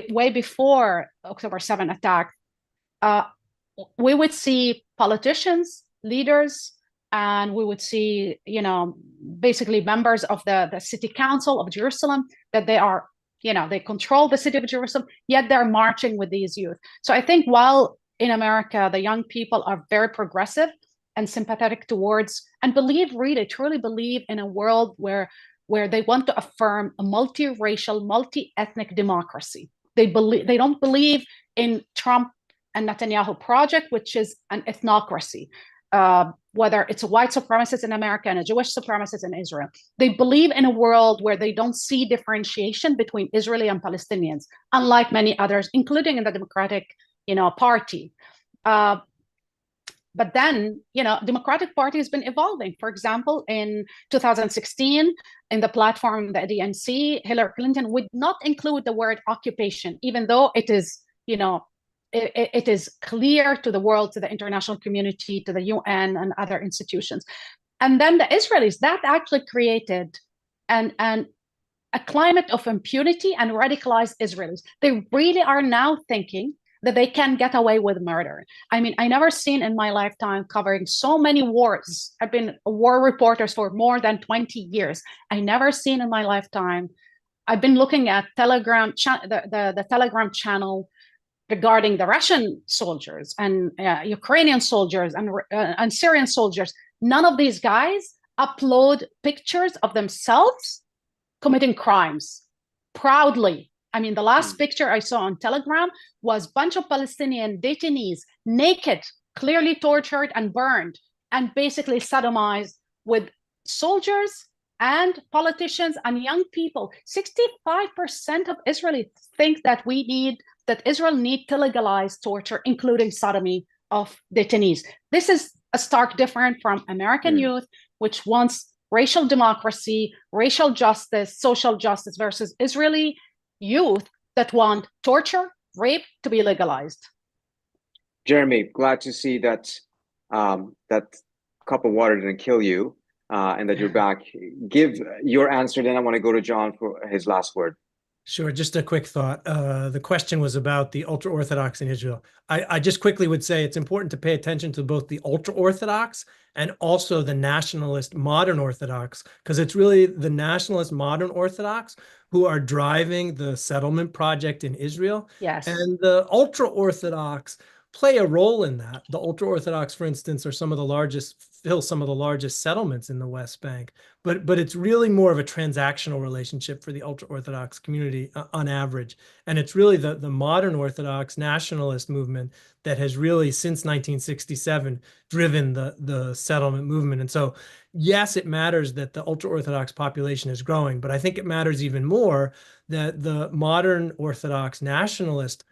way before October 7 attack, we would see politicians, leaders, and we would see, basically members of the city council of Jerusalem, that they are, they control the city of Jerusalem, yet they're marching with these youth. So I think while in America, the young people are very progressive and sympathetic towards, and truly believe in a world where they want to affirm a multiracial, multi-ethnic democracy. They don't believe in Trump and Netanyahu project, which is an ethnocracy, whether it's a white supremacist in America and a Jewish supremacist in Israel. They believe in a world where they don't see differentiation between Israeli and Palestinians, unlike many others, including in the Democratic Party. But then, Democratic Party has been evolving. For example, in 2016, in the platform, the DNC, Hillary Clinton would not include the word occupation, even though it is, it is clear to the world, to the international community, to the UN and other institutions. And then the Israelis, that actually created a climate of impunity and radicalized Israelis. They really are now thinking that they can get away with murder. I mean, I never seen in my lifetime covering so many wars. I've been a war reporter for more than 20 years. I never seen in my lifetime. I've been looking at Telegram, the Telegram channel regarding the Russian soldiers and Ukrainian soldiers and Syrian soldiers. None of these guys upload pictures of themselves committing crimes proudly. I mean, the last picture I saw on Telegram was a bunch of Palestinian detainees, naked, clearly tortured and burned, and basically sodomized with soldiers and politicians and young people. 65% of Israelis think that Israel needs to legalize torture, including sodomy of detainees. This is a stark difference from American youth, which wants racial democracy, racial justice, social justice, versus Israeli youth that want torture, rape to be legalized. Jeremy, glad to see that that cup of water didn't kill you and that you're back. Give your answer, then I want to go to Jon for his last word. Sure. Just a quick thought. The question was about the ultra-Orthodox in Israel. I just quickly would say it's important to pay attention to both the ultra-Orthodox and also the nationalist modern Orthodox, because it's really the nationalist modern Orthodox who are driving the settlement project in Israel. Yes. And the ultra-Orthodox play a role in that. The ultra-Orthodox, for instance, are some of the largest settlements in the West Bank. But it's really more of a transactional relationship for the ultra-Orthodox community on average. And it's really the modern Orthodox nationalist movement that has really, since 1967, driven the settlement movement. And so, yes, it matters that the ultra-Orthodox population is growing, but I think it matters even more that the modern Orthodox nationalist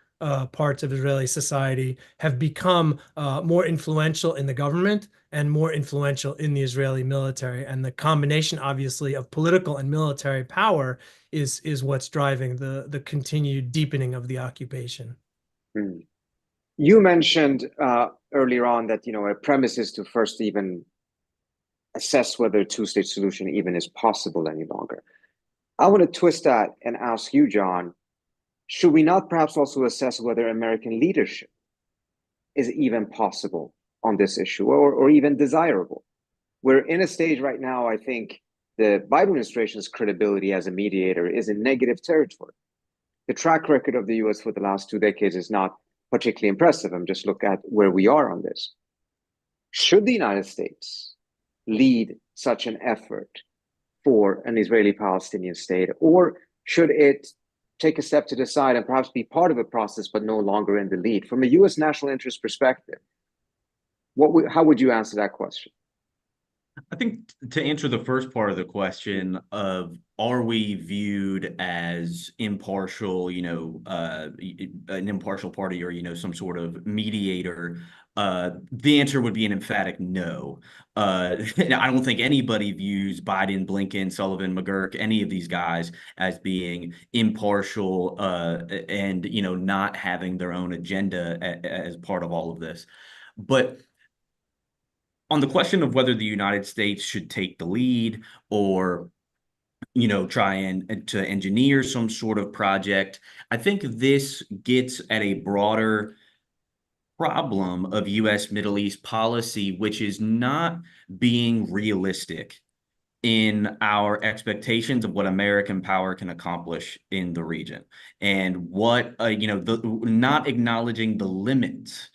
parts of Israeli society have become more influential in the government and more influential in the Israeli military. And the combination, obviously, of political and military power is what's driving the continued deepening of the occupation. You mentioned earlier on that, a premise is to first even assess whether a two-state solution even is possible any longer. I want to twist that and ask you, Jon, should we not perhaps also assess whether American leadership is even possible on this issue or even desirable? We're in a stage right now, I think the Biden administration's credibility as a mediator is in negative territory. The track record of the US for the last 2 decades is not particularly impressive. I'm just looking at where we are on this. Should the United States lead such an effort for an Israeli-Palestinian state, or should it take a step to the side and perhaps be part of the process, but no longer in the lead? From a US national interest perspective, how would you answer that question? I think to answer the first part of the question of are we viewed as impartial, an impartial party or, some sort of mediator, the answer would be an emphatic no. I don't think anybody views Biden, Blinken, Sullivan, McGurk, any of these guys as being impartial and, not having their own agenda as part of all of this. But on the question of whether the United States should take the lead or, try and to engineer some sort of project, I think this gets at a broader problem of U.S. Middle East policy, which is not being realistic in our expectations of what American power can accomplish in the region, and what not acknowledging the limits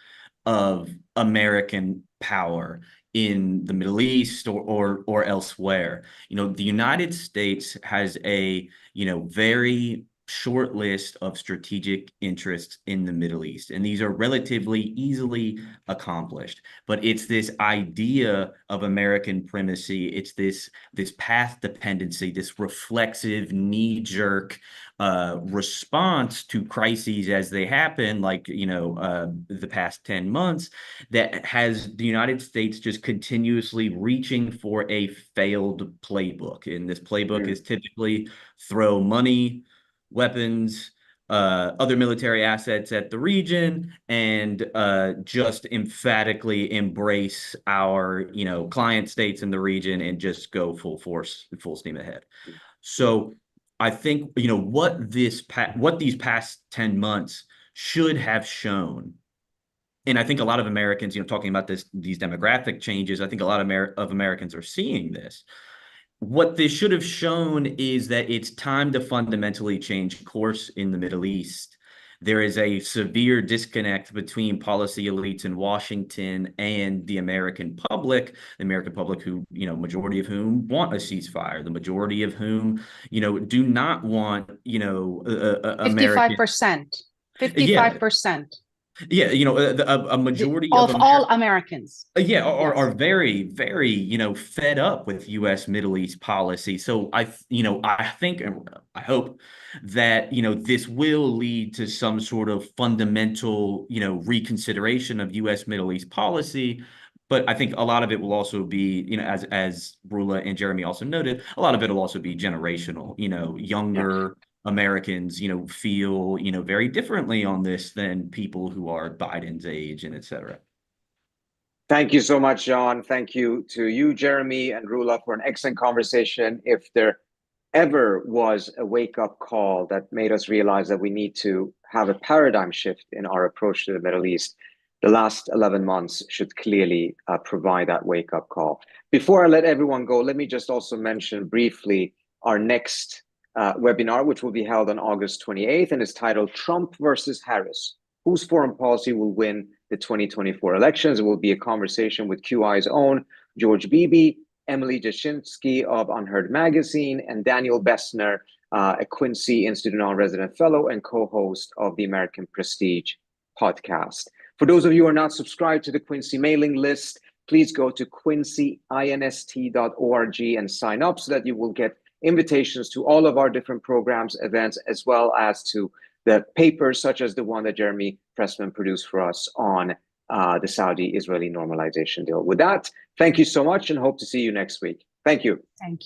of American power in the Middle East or elsewhere. The United States has a very short list of strategic interests in the Middle East, and these are relatively easily accomplished. But it's this idea of American primacy, it's this path dependency, this reflexive knee-jerk response to crises as they happen, like the past 10 months, that has the United States just continuously reaching for a failed playbook. And this playbook is typically throw money, weapons, other military assets at the region, and just emphatically embrace our client states in the region and just go full force, full steam ahead. So I think what these past 10 months should have shown, and I think a lot of Americans, talking about these demographic changes, I think a lot of Americans are seeing this. What this should have shown is that it's time to fundamentally change course in the Middle East. There is a severe disconnect between policy elites in Washington and the American public who, majority of whom want a ceasefire, the majority of whom, do not want, 55%. 55%. Yeah, a majority of all Americans. Are very, very, fed up with U.S. Middle East policy. So I think, and I hope that, this will lead to some sort of fundamental, reconsideration of U.S. Middle East policy. But I think a lot of it will also be, as Rula and Jeremy also noted, a lot of it will also be generational, younger Americans, feel, very differently on this than people who are Biden's age and et cetera. Thank you so much, Jon. Thank you to you, Jeremy and Rula, for an excellent conversation. If there ever was a wake-up call that made us realize that we need to have a paradigm shift in our approach to the Middle East, the last 11 months should clearly provide that wake-up call. Before I let everyone go, let me just also mention briefly our next webinar, which will be held on August 28th, and is titled Trump versus Harris, Whose Foreign Policy Will Win the 2024 Elections? It will be a conversation with QI's own George Beebe, Emily Jashinsky of Unheard Magazine, and Daniel Bessner, a Quincy Institute non-resident fellow and co-host of the American Prestige podcast. For those of you who are not subscribed to the Quincy mailing list, please go to quincyinst.org and sign up so that you will get invitations to all of our different programs, events, as well as to the papers such as the one that Jeremy Pressman produced for us on the Saudi-Israeli normalization deal. With that, thank you so much and hope to see you next week. Thank you. Thank you.